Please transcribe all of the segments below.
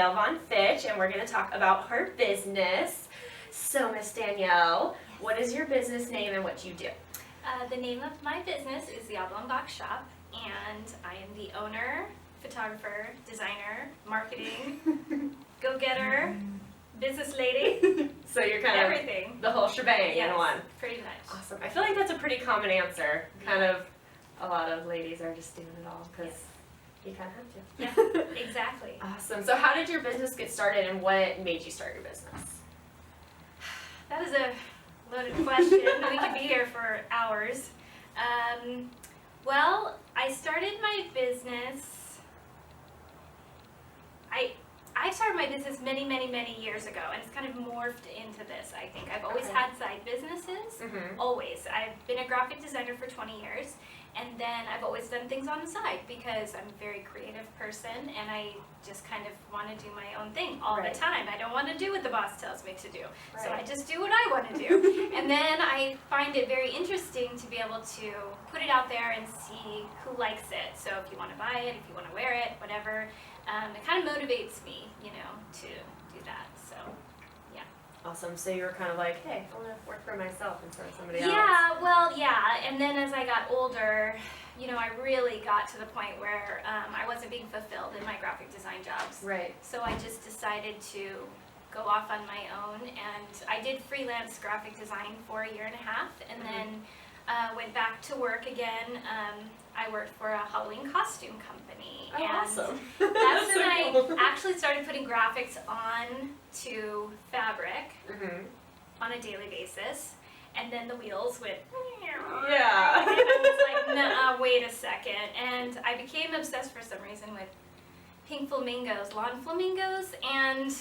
Danielle von Fitch, and we're going to talk about her business. So, Miss Danielle, what is your business name and what do you do? The name of my business is the Oblong Shop, and I am the owner, photographer, designer, marketing, go-getter, business lady. So you're kind everything. of the whole shebang in one. Pretty much. Awesome. I feel like that's a pretty common answer. Kind of a lot of ladies are just doing it all because you kind of have to. Yeah, exactly. Awesome. So how did your business get started and what made you start your business? That is a loaded question. We could be here for hours. Well, I started my business. I started my business many, many, many years ago, and it's kind of morphed into this, I think. I've always had side businesses, always. I've been a graphic designer for 20 years, and then I've always done things on the side because I'm a very creative person, and I just kind of want to do my own thing all the time. I don't want to do what the boss tells me to do, so I just do what I want to do. And then I find it very interesting to be able to put it out there and see who likes it. So if you want to buy it, if you want to wear it, whatever. It kind of motivates me, you know, to do that, so, yeah. Awesome. So you were kind of like, hey, I want to work for myself instead of somebody else. Yeah, well, yeah, and then as I got older, you know, I really got to the point where I wasn't being fulfilled in my graphic design jobs. Right. So I just decided to go off on my own, and I did freelance graphic design for a year and a half, and then went back to work again. I worked for a Halloween costume company. Oh, and awesome. That's so when cool. I actually started putting graphics on to fabric on a daily basis. And then the wheels went, yeah. And I was like, nah, wait a second. And I became obsessed for some reason with pink flamingos, lawn flamingos, and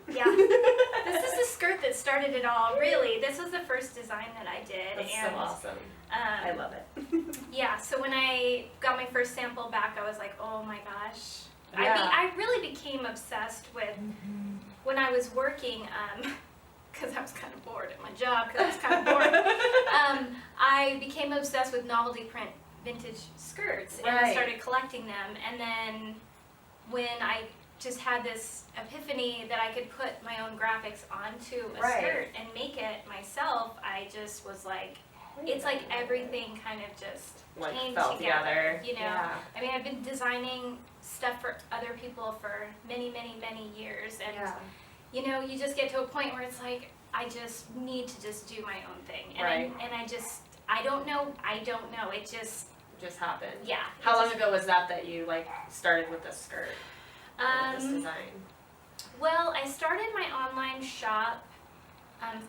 yeah, this is the skirt that started it all, really. This was the first design that I did. That's and, so awesome. I love it. Yeah, so when I got my first sample back, I was like, oh my gosh. Yeah. I really became obsessed with, when I was working, because I was kind of bored at my job, because I was kind of bored, I became obsessed with novelty print vintage skirts, and I started collecting them, and then when I just had this epiphany that I could put my own graphics onto a skirt and make it myself, I just was like, it's like everything kind of just came together, you know? Yeah. I mean, I've been designing stuff for other people for many, many, many years, and you know, you just get to a point where it's like, I just need to just do my own thing, and I don't know, it just happened. Yeah. How long ago was that you like started with this skirt? This design? Well, I started my online shop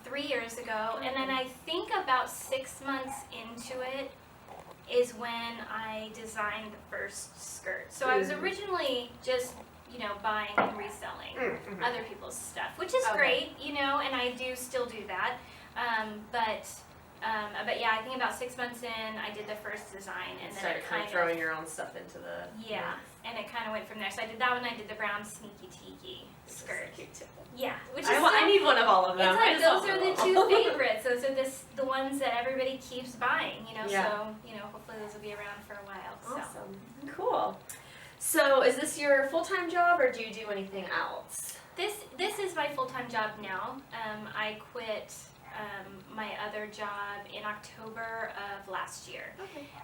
3 years ago, and then I think about 6 months into it is when I designed the first skirt. So I was originally just, you know, buying and reselling other people's stuff, which is great, you know, and I do still do that. But yeah, I think about 6 months in, I did the first design, and then started kind of throwing your own stuff into the and it kind of went from there. So I did that one. I did the brown sneaky tiki skirt. Cute too. Yeah, which is I need one of all of them. It's like those are the two favorites. Those are the ones that everybody keeps buying. You know, so you know, hopefully those will be around for a while. Awesome, cool. So is this your full-time job, or do you do anything else? This is my full-time job now. I quit my other job in October of last year.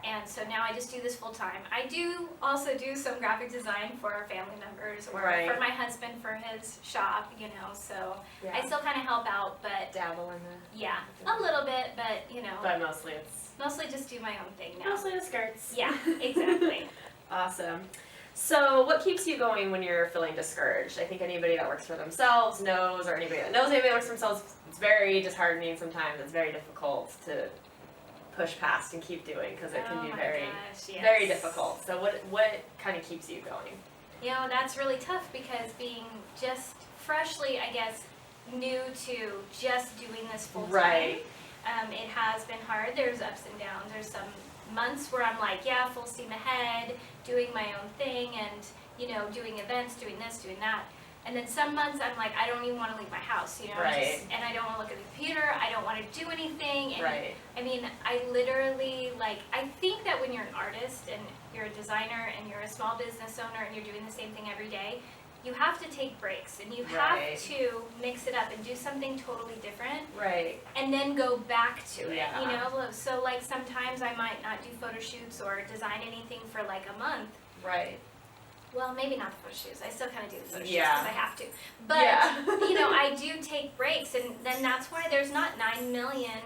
And so now I just do this full time. I do also do some graphic design for family members or for my husband for his shop, you know, so I still kind of help out, but dabble in the a little bit, but you know. But mostly just do my own thing now. Mostly the skirts. Yeah, exactly. Awesome. So what keeps you going when you're feeling discouraged? I think anybody that works for themselves knows, or anybody that knows anybody that works for themselves, it's very disheartening sometimes. It's very difficult to push past and keep doing because it can be very difficult. So what kind of keeps you going? You know, that's really tough because being just freshly, I guess, new to just doing this full time, it has been hard. There's ups and downs. There's some months where I'm like, yeah, full steam ahead, doing my own thing, and you know, doing events, doing this, doing that. And then some months I'm like, I don't even want to leave my house, you know, and I don't want to look at the computer, I don't want to do anything. And I mean, I literally, like, I think that when you're an artist and you're a designer and you're a small business owner and you're doing the same thing every day, you have to take breaks and you Right. have to mix it up and do something totally different Right. and then go back to it, Yeah. you know? So like sometimes I might not do photo shoots or design anything for like a month. Right. Well, maybe not the photo shoots. I still kind of do the photo shoots Yeah. because I have to. But, Yeah. you know, I do take breaks, and then that's why there's not 9 million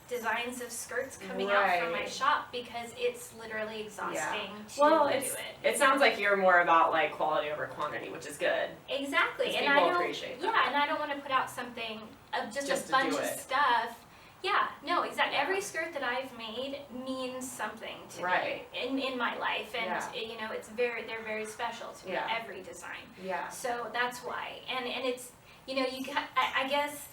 designs of skirts coming out from my Right. shop, because it's literally exhausting to Well, do it's, it. it sounds like you're more about like quality over quantity, which is good. Exactly. 'Cause And people I don't, appreciate that. yeah, and I don't want to put out something of just Just a to bunch do of it. stuff. Yeah, no, exactly. Yeah. Every skirt that I've made means something to Right. me in my life, and Yeah. you know, they're very special to me. Yeah. Every design. Yeah. So that's why, and it's, you know, you got, I guess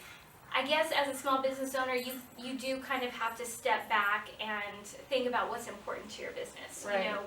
as a small business owner, you do kind of have to step back and think about what's important to your business. Right. You know,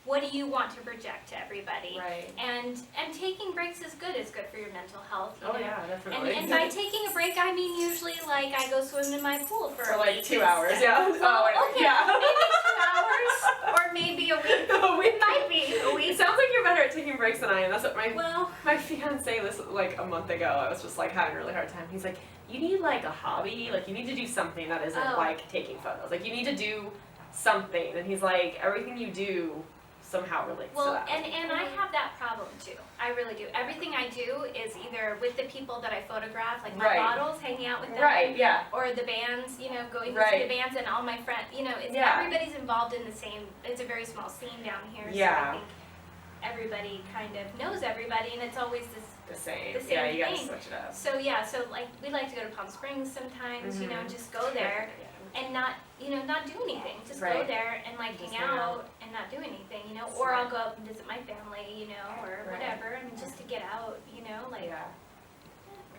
what do you want to project to everybody? Right. And taking breaks is good. It's good for your mental health. You Oh know? yeah, definitely. And by taking a break, I mean usually like I go swim in my pool for a like week 2 hours, instead. yeah. Well, Oh, okay, yeah. maybe 2 hours or maybe a week. A week. It might be a It week. sounds like you're better at taking breaks than I am. That's what Well, my fiance this like a month ago. I was just like having a really hard time. He's like, you need like a hobby. Like you need to do something that isn't Oh. like taking photos. Like you need to do something. And he's like, everything you do somehow relates to well, that. and I have that problem too. I really do. Everything I do is either with the people that I photograph, like my Right. models, hanging out with them, Right. Yeah. or the bands, you know, going to see Right. the bands, and all my friends, you know, it's Yeah. everybody's involved in the same. It's a very small scene down here, so Yeah. I think everybody kind of knows everybody, and it's always this. The same. The same Yeah. You gotta thing. switch it up. So yeah, so like we like to go to Palm Springs sometimes, you know, Mhm. just go there and not, you know, not do anything. Just go Right. there and like Just hang hang out and not do anything, you know. Or I'll Smart. go up and visit my family, you know, or Right. whatever. I mean, just to get out, you know, like Yeah.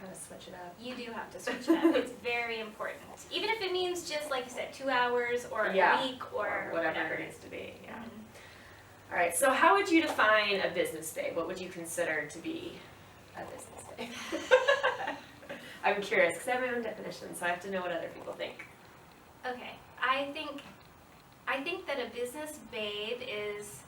Gotta switch it up. you do have to switch it up. It's very important. Even if it means just like you said, 2 hours or Yeah. a week or Whatever it needs to be. Yeah. Mhm. All right. So how would you define a business babe? What would you consider to be a business babe? I'm curious because I have my own definition, so I have to know what other people think. Okay, I think that a business babe is,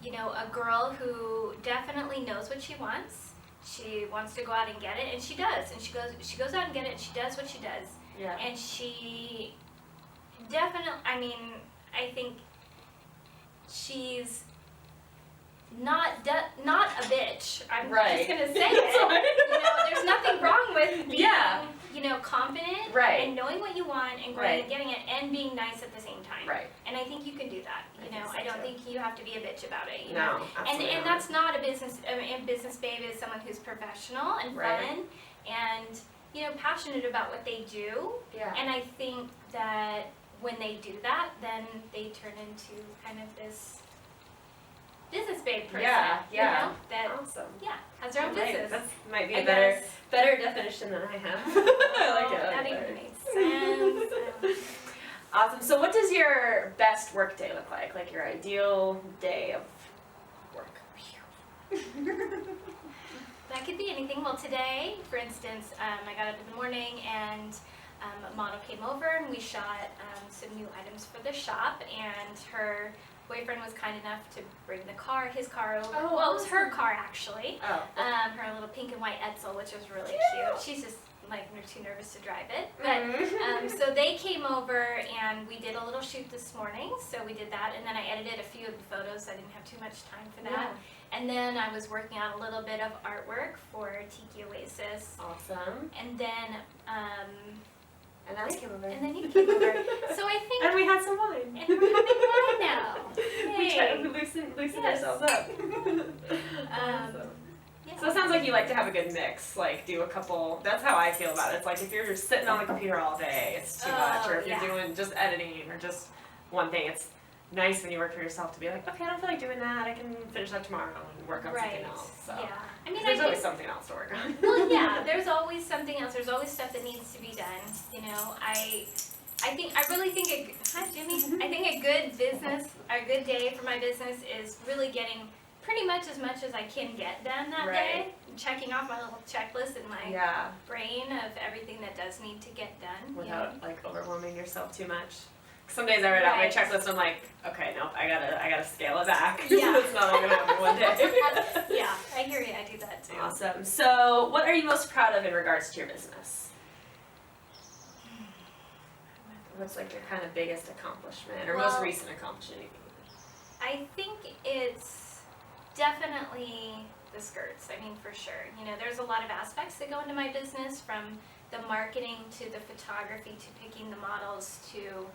you know, a girl who definitely knows what she wants. She wants to go out and get it, and she does. And she goes out and get it, and she does what she does. Yeah. And she definitely, I mean, I think she's not a bitch. I'm Right. just gonna say That's it. fine. You know, there's nothing wrong with being, Yeah. you know, confident Right. and knowing what you want and going Right. and getting it and being nice at the same time. Right. And I think you can do that. I You think know, so I don't too. think you have to be a bitch about it. You know? No. Absolutely And not. that's not a business. I mean, business babe is someone who's professional and Right. fun and, you know, passionate about what they do. Yeah. And I think that when they do that, then they turn into kind of this business babe person. Yeah, yeah. You know, that Awesome. has their own Right. business. That might be I a better guess. better definition than I have. I like it. I That like even it. makes sense. Awesome. So what does your best work day look like? Like your ideal day of work? That could be anything. Well, today, for instance, I got up in the morning and a model came over and we shot some new items for the shop, and her boyfriend was kind enough to bring his car over. Oh, well, it was her awesome. car actually. Oh. Her little pink and white Edsel, which was really Cute. cute. She's just like too nervous to drive it. But Mm. so they came over and we did a little shoot this morning. So we did that, and then I edited a few of the photos. I didn't have too much time for that. Yeah. And then I was working on a little bit of artwork for Tiki Oasis. Awesome. And then And then I came over. you came over. So I think And we had some wine. and we're having wine now. We tried Yay. to loosen Yes. ourselves up. Awesome. Yeah. So it sounds like you like to have a good mix, like do a couple, that's how I feel about it. It's like if you're sitting on the computer all day, it's too much. Or if you're yeah. doing just editing or just one thing, it's nice when you work for yourself to be like, okay, I don't feel like doing that. I can finish that tomorrow and work on something else. So Yeah. I mean, there's I always think, something else to work on. well, yeah, there's always something else. There's always stuff that needs to be done. You know, I really think hi Jimmy. I think a good good day for my business is really getting pretty much as I can get done that day. Checking off my little checklist in my brain of everything that does need to get done. Without like overwhelming yourself too much. Some days I write out my Right. checklist and I'm like, okay, nope, I gotta scale it back. Yeah. It's not all gonna happen one day. Yeah, I hear you. I do that too. Awesome. So, what are you most proud of in regards to your business? What's like your kind of biggest accomplishment or most Well, recent accomplishment? I think it's definitely the skirts. I mean, for sure. You know, there's a lot of aspects that go into my business, from the marketing to the photography to picking the models to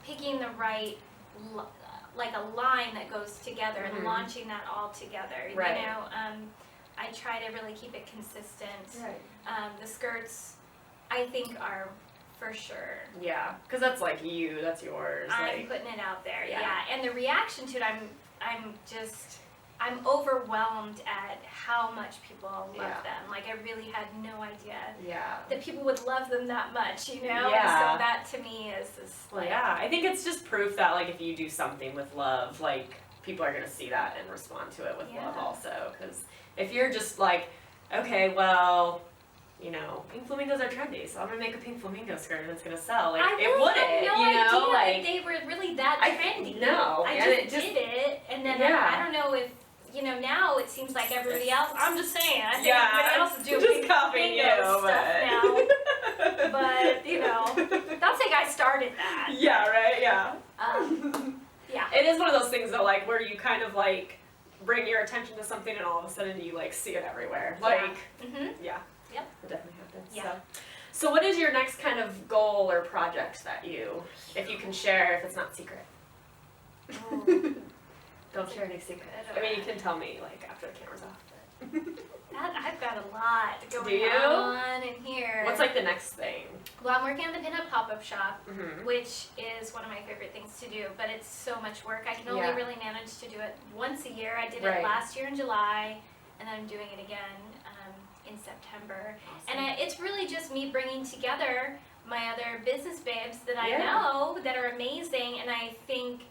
picking the right, like a line that goes together and launching that all together. Right. You know, I try to really keep it consistent. Right. The skirts, I think, are for sure. Yeah, because that's like you, that's yours. I'm Like, putting it out there, Yeah. yeah. And the reaction to it, I'm overwhelmed at how much people love Yeah. them. Like, I really had no idea yeah. that people would love them that much, you know? Yeah. And so that to me is Well, like, yeah, I think it's just proof that like if you do something with love, like people are gonna see that and respond to it with love Yeah. also. Because if you're just like, okay, well, you know, pink flamingos are trendy, so I'm gonna make a pink flamingo skirt and it's gonna sell. Like I it really wouldn't, had no you know, idea like that they were really that I trendy. know, I and just it did it, and then Yeah. I don't know if, you know, now it seems like everybody else, I'm just saying, I think yeah, everybody else is doing just pink copying you, flamingo stuff but now. But, you know, don't think I started that. yeah, right, yeah. Yeah. It is one of those things though, like where you kind of like bring your attention to something and all of a sudden you like see it everywhere. Like, yeah, Yep. it definitely happens. Yeah. So what is your next kind of goal or project that you, if you can share, if it's not secret? Ooh. Don't share any secrets. I mean, you can tell me like after the camera's off. But I've got a lot going Do you? on in here. what's like the next thing? Well, I'm working on the pinup pop-up shop, Mm-hmm. which is one of my favorite things to do, but it's so much work. I can only Yeah. really manage to do it once a year. I did Right. it last year in July, and then I'm doing it again in September. And it's really just me bringing together my other business babes that I Yeah. know that are amazing, and I think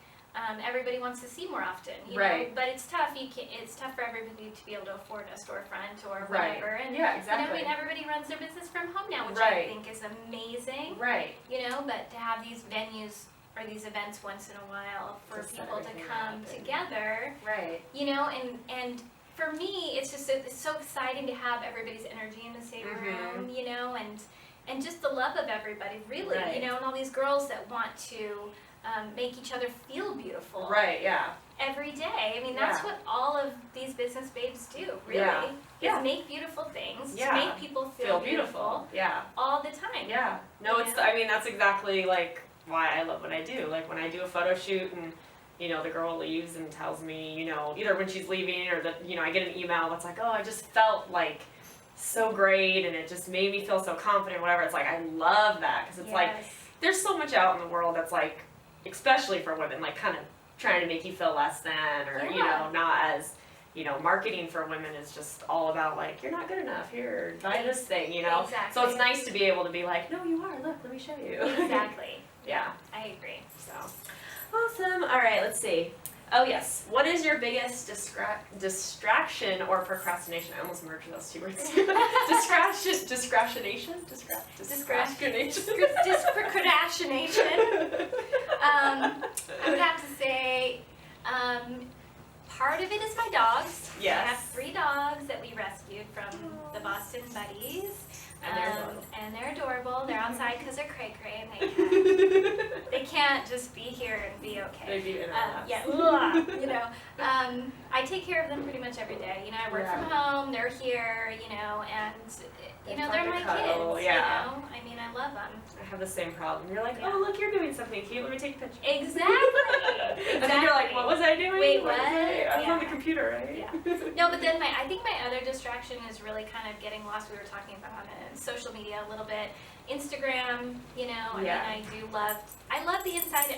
everybody wants to see more often, you Right. know. But it's tough. It's tough for everybody to be able to afford a storefront or Right. whatever. And Yeah, you know, exactly. everybody runs their business from home now, which Right. I think is amazing. Right. You know, but to have these venues or these events once in a while for Just set people to everything come up and- together, Right. you know, and for me, it's just it's so exciting to have everybody's energy in the same room, you know, and just the love of everybody, really, Right. you know, and all these girls that want to make each other feel beautiful Right. Yeah. every day. I mean, that's Yeah. what all of these business babes do, really. Yeah. Is Yeah. make beautiful things, Yeah. to make people feel beautiful. Yeah. all the time. Yeah. No, You it's. know? I mean, that's exactly like why I love what I do. Like when I do a photo shoot and you know the girl leaves and tells me, you know, either when she's leaving or that you know I get an email that's like, oh, I just felt like so great and it just made me feel so confident. Whatever. It's like I love that because it's like there's so much out in the world that's like, especially for women, like kind of trying to make you feel less than or you Yeah. know not as. You know, marketing for women is just all about like, you're not good enough, here, buy this thing, you know? Exactly. So it's nice to be able to be like, no, you are, look, let me show you. Exactly. Yeah, I agree. so. Awesome, all right, let's see. Oh yes, what is your biggest distraction or procrastination? I almost merged those two words. Discrationation? Discrationation? Disprocrastination. I would have to say, part of it is my dogs. Yes. I have 3 dogs that we rescued from the Boston Buddies. And they're adorable. And they're adorable. They're outside because they're cray-cray and they can't just be here and be okay. They'd be in Yeah, you know, I take care of them pretty much every day. You know, I work Yeah. from home, they're here, you know, and, you know, They're they're fun my to cuddle, kids, yeah. you know. I mean, I love them. I have the same problem. You're like, Yeah. oh, look, you're doing something cute. Let me take a picture. Exactly. And then you're like, what was I doing? Wait, was what? I? I was on the Yeah. computer, right? Yeah. No, but then I think my other distraction is really kind of getting lost. We were talking about social media a little bit. Instagram, you know, Yeah. I mean, I love the inside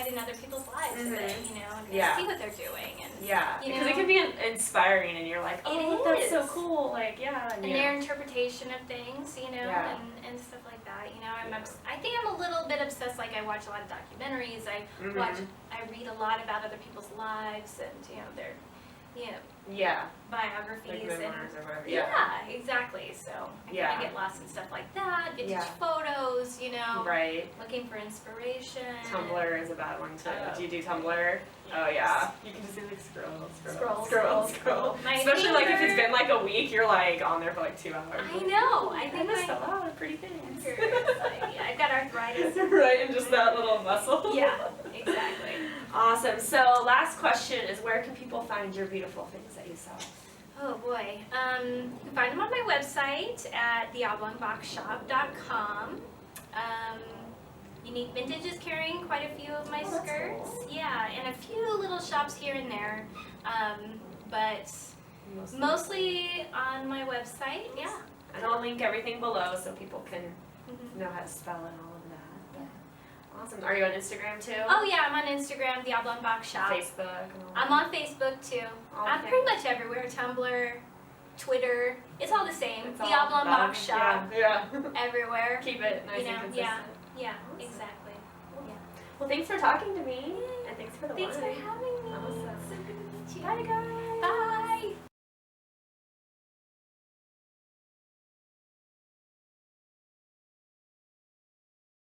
in other people's lives of it, you know, and Yeah. see what they're doing. And Yeah, You because know? it can be inspiring and you're like, oh, It look, that's so is. cool. Like, yeah. and you their know. interpretation of things, you know, Yeah. and stuff like that. You know, Yeah. I think I'm a little bit obsessed. Like I watch a lot of documentaries. I Mhm. read a lot about other people's lives and you know you know, Yeah. biographies Like and memoirs or whatever. yeah, exactly. So I Yeah. kind of get lost in stuff like that. Vintage Yeah. photos, you know, Right. looking for inspiration. Tumblr is a bad one too. Do you do Tumblr? Yes. Oh yeah. You can just do like scroll. Scroll. My Especially like if it's favorite- been like a week, you're like on there for like 2 hours. I know. I I think missed a my lot of pretty things. yeah, I've got arthritis. Right, and just that little muscle. Yeah, exactly. Awesome. So last question is, where can people find your beautiful things that you sell? Oh boy. You can find them on my website at theoblongboxshop.com. Unique Vintage is carrying quite a few of my that's skirts. cool. Yeah, and a few little shops here and there. But mostly on my website. Yeah. And I'll link everything below so people can Mhm. know how to spell and all of that. But awesome. Are you on Instagram too? Oh yeah, I'm on Instagram, the Oblong Box Shop. Facebook. And all I'm on Facebook too. all I'm the pretty things. much everywhere. Tumblr, Twitter. It's all the same. It's The all Oblong about- Box Shop. Yeah. Everywhere. Keep it nice You know, and consistent. Yeah, Awesome. exactly. Well, thanks for talking to me, and thanks for the Thanks for wine. having me. Awesome. So good to meet you. Bye, guys.